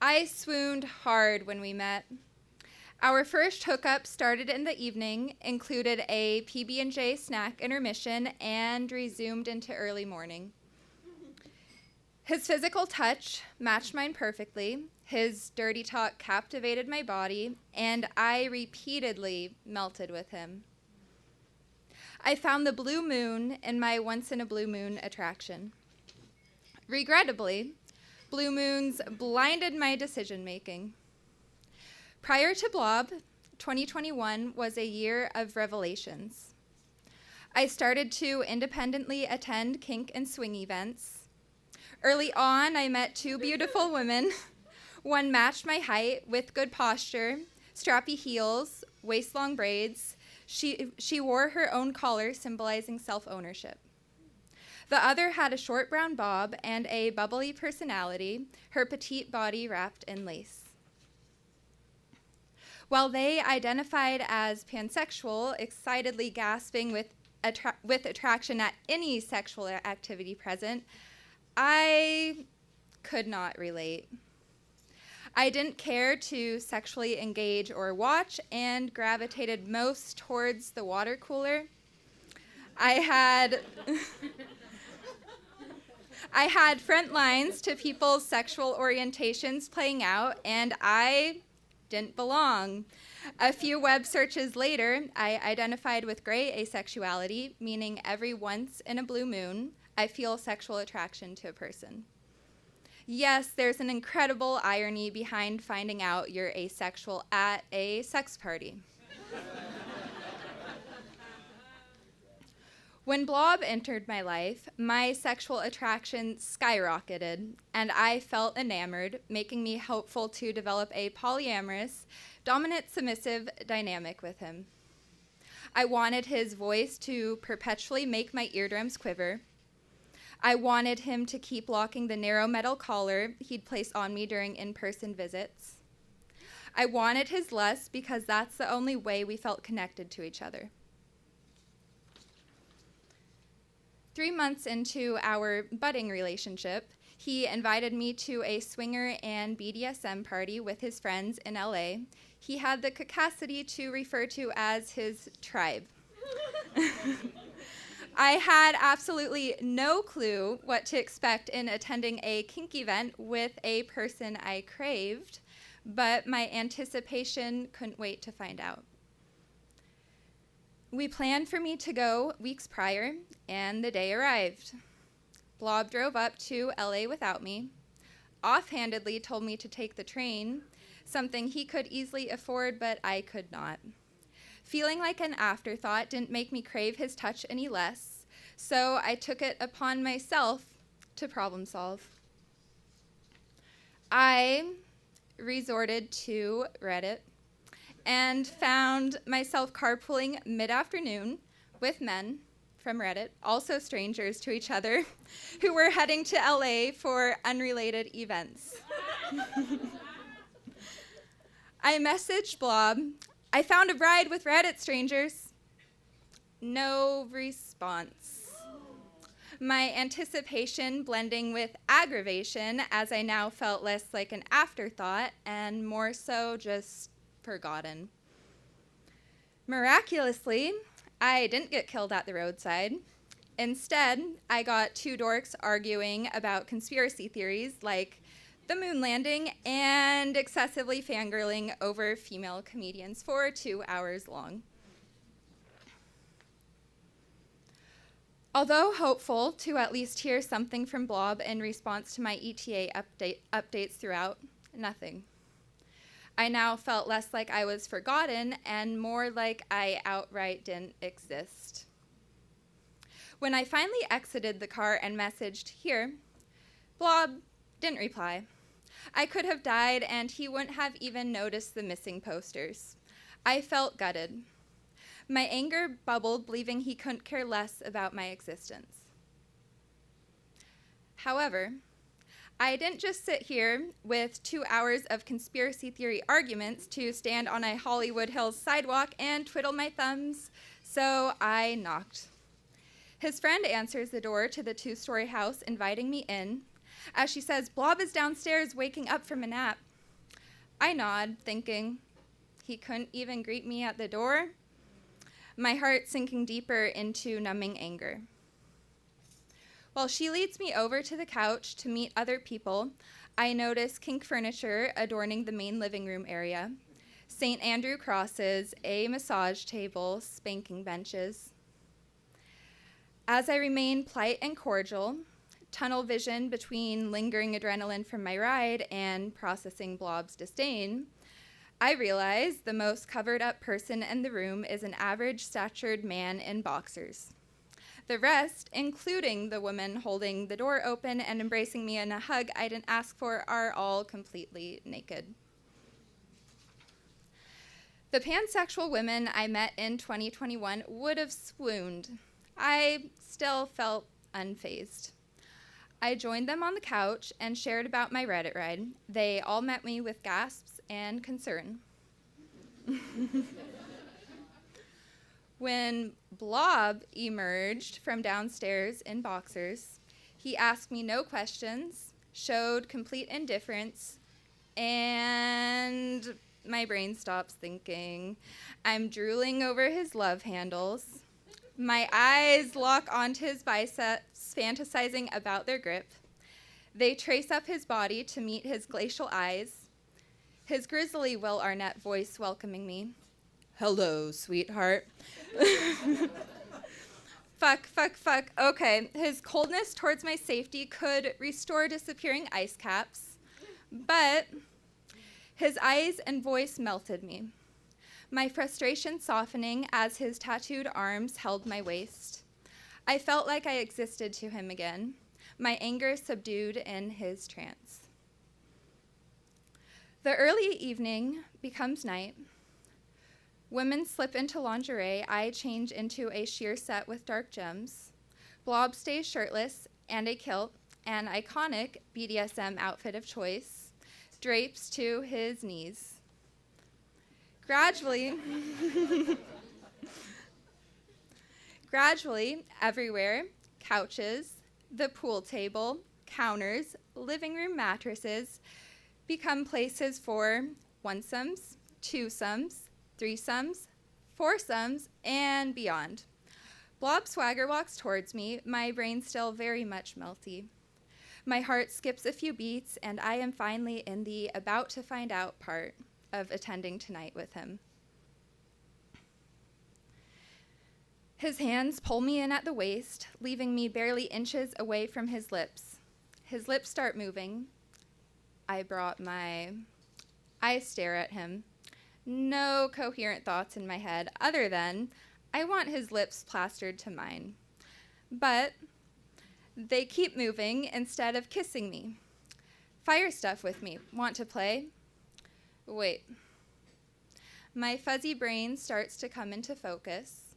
I swooned hard when we met. Our first hookup started in the evening, included a PB&J snack intermission, and resumed into early morning. His physical touch matched mine perfectly. His dirty talk captivated my body, and I repeatedly melted with him. I found the blue moon in my once-in-a-blue-moon attraction. Regrettably, blue moons blinded my decision-making. Prior to Blob, 2021 was a year of revelations. I started to independently attend kink and swing events. Early on, I met two beautiful women. One matched my height with good posture, strappy heels, waist-long braids. She wore her own collar, symbolizing self-ownership. The other had a short brown bob and a bubbly personality, her petite body wrapped in lace. While they identified as pansexual, excitedly gasping with attraction at any sexual activity present, I could not relate. I didn't care to sexually engage or watch and gravitated most towards the water cooler. I had front lines to people's sexual orientations playing out, and I didn't belong. A few web searches later, I identified with gray asexuality, meaning every once in a blue moon, I feel sexual attraction to a person. Yes, there's an incredible irony behind finding out you're asexual at a sex party. When Blob entered my life, my sexual attraction skyrocketed, and I felt enamored, making me hopeful to develop a polyamorous, dominant-submissive dynamic with him. I wanted his voice to perpetually make my eardrums quiver. I wanted him to keep locking the narrow metal collar he'd place on me during in-person visits. I wanted his lust because that's the only way we felt connected to each other. 3 months into our budding relationship, he invited me to a swinger and BDSM party with his friends in LA. He had the caucasity to refer to as his tribe. I had absolutely no clue what to expect in attending a kink event with a person I craved, but my anticipation couldn't wait to find out. We planned for me to go weeks prior, and the day arrived. Blob drove up to LA without me, offhandedly told me to take the train, something he could easily afford, but I could not. Feeling like an afterthought didn't make me crave his touch any less, so I took it upon myself to problem solve. I resorted to Reddit and found myself carpooling mid-afternoon with men from Reddit, also strangers to each other, who were heading to LA for unrelated events. I messaged Blob, "I found a ride with Reddit strangers." No response. My anticipation blending with aggravation as I now felt less like an afterthought and more so just forgotten. Miraculously, I didn't get killed at the roadside. Instead, I got two dorks arguing about conspiracy theories like the moon landing and excessively fangirling over female comedians for 2 hours long. Although hopeful to at least hear something from Blob in response to my ETA updates throughout, nothing. I now felt less like I was forgotten and more like I outright didn't exist. When I finally exited the car and messaged "here," Blob didn't reply. I could have died and he wouldn't have even noticed the missing posters. I felt gutted. My anger bubbled, believing he couldn't care less about my existence. However, I didn't just sit here with 2 hours of conspiracy theory arguments to stand on a Hollywood Hills sidewalk and twiddle my thumbs, so I knocked. His friend answers the door to the 2-story house, inviting me in. as she says, "Blob is downstairs waking up from a nap." I nod, thinking, he couldn't even greet me at the door, my heart sinking deeper into numbing anger. While she leads me over to the couch to meet other people, I notice kink furniture adorning the main living room area, St. Andrew crosses, a massage table, spanking benches. As I remain polite and cordial, tunnel vision between lingering adrenaline from my ride and processing Blob's disdain, I realize the most covered up person in the room is an average statured man in boxers. The rest, including the woman holding the door open and embracing me in a hug I didn't ask for, are all completely naked. The pansexual women I met in 2021 would have swooned. I still felt unfazed. I joined them on the couch and shared about my Reddit ride. They all met me with gasps and concern. When Blob emerged from downstairs in boxers, he asked me no questions, showed complete indifference, and my brain stops thinking. I'm drooling over his love handles. My eyes lock onto his biceps, fantasizing about their grip. They trace up his body to meet his glacial eyes, his grisly Will Arnett voice welcoming me. "Hello, sweetheart." Fuck. Okay, his coldness towards my safety could restore disappearing ice caps, but his eyes and voice melted me, my frustration softening as his tattooed arms held my waist. I felt like I existed to him again, my anger subdued in his trance. The early evening becomes night. Women slip into lingerie. I change into a sheer set with dark gems. Blob stays shirtless and a kilt, an iconic BDSM outfit of choice, drapes to his knees. Gradually, everywhere, couches, the pool table, counters, living room mattresses become places for onesomes, twosomes, threesomes, foursomes, and beyond. Blob swagger walks towards me, my brain still very much melty. My heart skips a few beats, and I am finally in the about to find out part of attending tonight with him. His hands pull me in at the waist, leaving me barely inches away from his lips. His lips start moving. I stare at him. No coherent thoughts in my head other than I want his lips plastered to mine. But they keep moving instead of kissing me. Fire stuff with me. Want to play? Wait. My fuzzy brain starts to come into focus.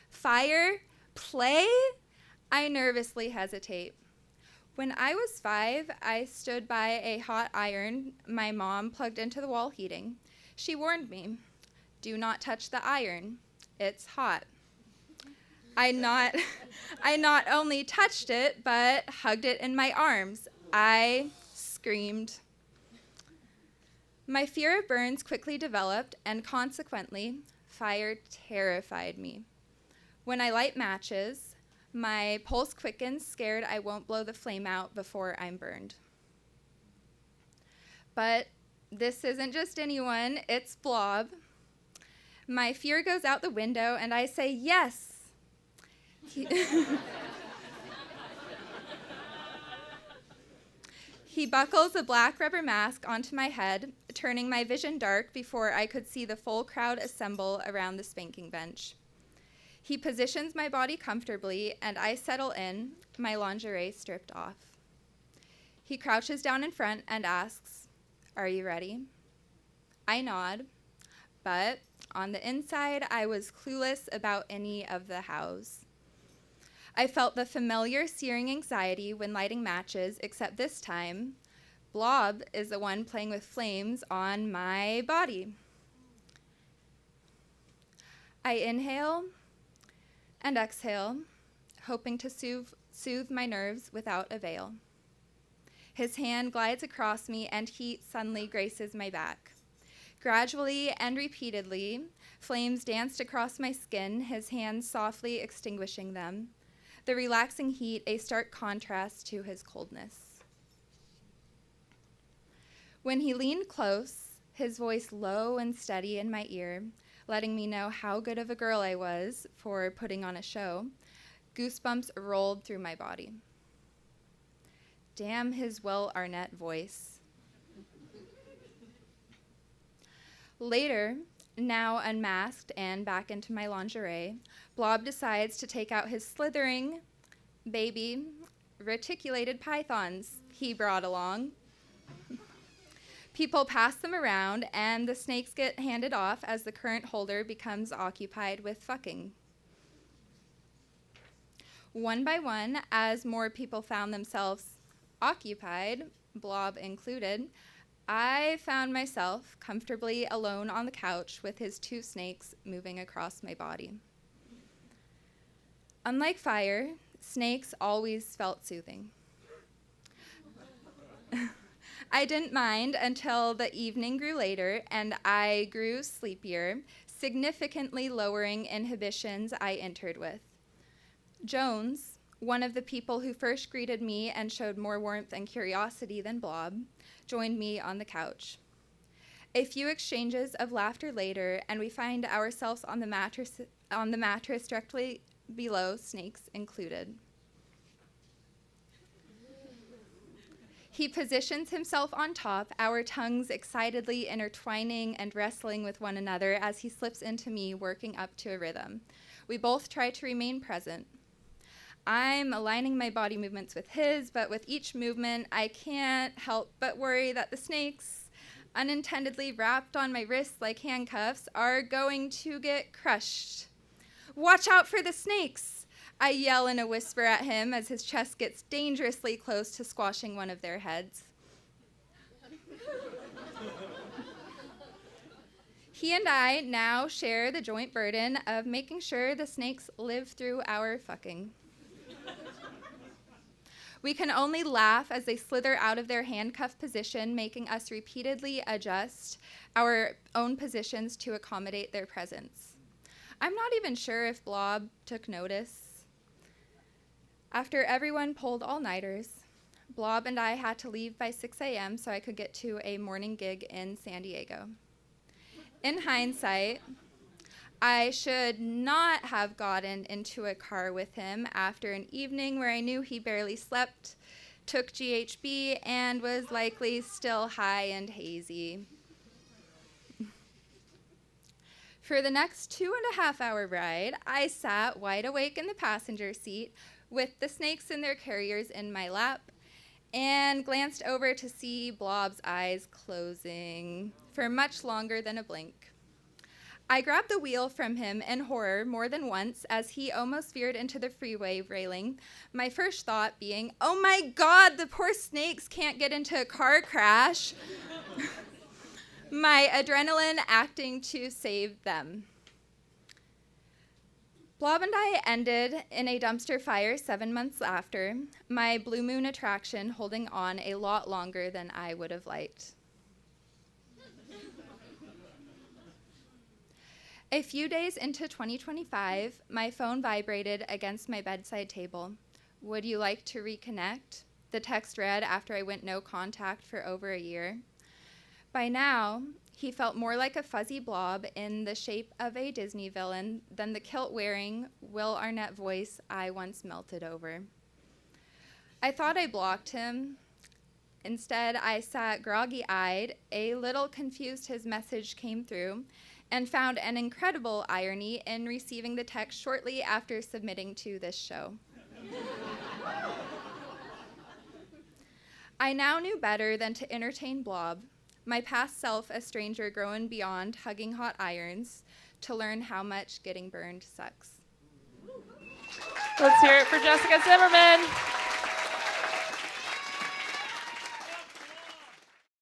Fire? Play? I nervously hesitate. When I was 5, I stood by a hot iron my mom plugged into the wall heating. She warned me, "Do not touch the iron. It's hot." I not only touched it, but hugged it in my arms. I screamed. My fear of burns quickly developed, and consequently, fire terrified me. When I light matches, my pulse quickens, scared I won't blow the flame out before I'm burned. But this isn't just anyone, it's Blob. My fear goes out the window, and I say yes. He buckles a black rubber mask onto my head, turning my vision dark before I could see the full crowd assemble around the spanking bench. He positions my body comfortably, and I settle in, my lingerie stripped off. He crouches down in front and asks, "Are you ready?" I nod, but on the inside, I was clueless about any of the hows. I felt the familiar searing anxiety when lighting matches, except this time, Blob is the one playing with flames on my body. I inhale and exhale, hoping to soothe my nerves without avail. His hand glides across me, and heat suddenly graces my back. Gradually and repeatedly, flames danced across my skin, his hands softly extinguishing them. The relaxing heat, a stark contrast to his coldness. When he leaned close, his voice low and steady in my ear, letting me know how good of a girl I was for putting on a show, goosebumps rolled through my body. Damn his Will Arnett voice. Later, now unmasked and back into my lingerie, Blob decides to take out his slithering, baby, reticulated pythons he brought along. People pass them around, and the snakes get handed off as the current holder becomes occupied with fucking. One by one, as more people found themselves occupied, Blob included, I found myself comfortably alone on the couch with his two snakes moving across my body. Unlike fire, snakes always felt soothing. I didn't mind until the evening grew later and I grew sleepier, significantly lowering inhibitions I entered with. Jones, one of the people who first greeted me and showed more warmth and curiosity than Blob, joined me on the couch. A few exchanges of laughter later, and we find ourselves on the mattress directly below, snakes included. He positions himself on top, our tongues excitedly intertwining and wrestling with one another as he slips into me, working up to a rhythm. We both try to remain present. I'm aligning my body movements with his, but with each movement, I can't help but worry that the snakes, unintendedly wrapped on my wrists like handcuffs, are going to get crushed. Watch out for the snakes! I yell in a whisper at him as his chest gets dangerously close to squashing one of their heads. He and I now share the joint burden of making sure the snakes live through our fucking. We can only laugh as they slither out of their handcuff position, making us repeatedly adjust our own positions to accommodate their presence. I'm not even sure if Blob took notice. After everyone pulled all-nighters, Blob and I had to leave by 6 a.m. so I could get to a morning gig in San Diego. In hindsight, I should not have gotten into a car with him after an evening where I knew he barely slept, took GHB, and was likely still high and hazy. For the next 2.5-hour ride, I sat wide awake in the passenger seat with the snakes and their carriers in my lap and glanced over to see Blob's eyes closing for much longer than a blink. I grabbed the wheel from him in horror more than once as he almost veered into the freeway railing, my first thought being, oh my God, the poor snakes can't get into a car crash. My adrenaline acting to save them. Blob and I ended in a dumpster fire 7 months after, my Blue Moon attraction holding on a lot longer than I would have liked. A few days into 2025, my phone vibrated against my bedside table. Would you like to reconnect? The text read after I went no contact for over a year. By now, he felt more like a fuzzy blob in the shape of a Disney villain than the kilt-wearing Will Arnett voice I once melted over. I thought I blocked him. Instead, I sat groggy-eyed, a little confused his message came through, and found an incredible irony in receiving the text shortly after submitting to this show. I now knew better than to entertain Blob, my past self a stranger grown beyond hugging hot irons, to learn how much getting burned sucks. Let's hear it for Jessica Zimmerman.